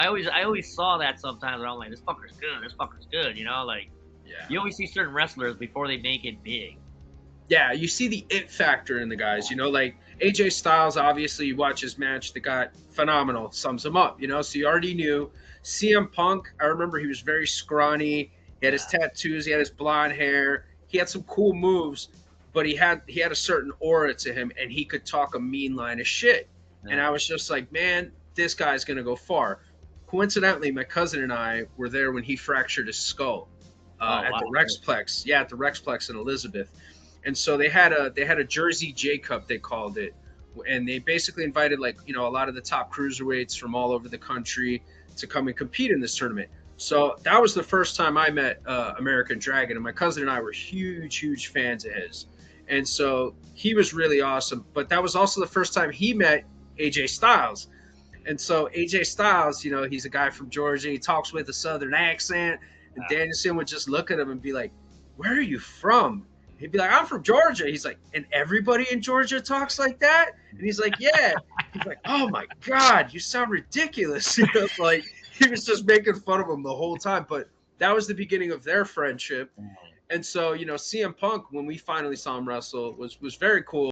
I always saw that sometimes, and I'm like, this fucker's good. This fucker's good. Like Yeah. you always see certain wrestlers before they make it big. Yeah, you see the it factor in the guys, like AJ Styles, obviously, you watch his match that got phenomenal, sums him up, so you already knew. CM Punk, I remember he was very scrawny, he had his Yeah. tattoos, he had his blonde hair, he had some cool moves, but he had a certain aura to him, and he could talk a mean line of shit. And Yeah. I was just like, man, this guy's gonna go far. Coincidentally, my cousin and I were there when he fractured his skull Oh at the wow. Rexplex. Yeah, at the Rexplex in Elizabeth. And so they had a Jersey J Cup, they called it, and they basically invited a lot of the top cruiserweights from all over the country to come and compete in this tournament. So that was the first time I met American Dragon, and my cousin and I were huge fans of his. And so he was really awesome. But that was also the first time he met AJ Styles. And so AJ Styles, he's a guy from Georgia. He talks with a Southern accent. And Yeah. Danielson would just look at him and be like, "Where are you from?" He'd be like, "I'm from Georgia." He's like, "And everybody in Georgia talks like that?" And he's like, "Yeah." He's like, "Oh my God, you sound ridiculous." Like he was just making fun of him the whole time. But that was the beginning of their friendship. And so, CM Punk, when we finally saw him wrestle, was very cool.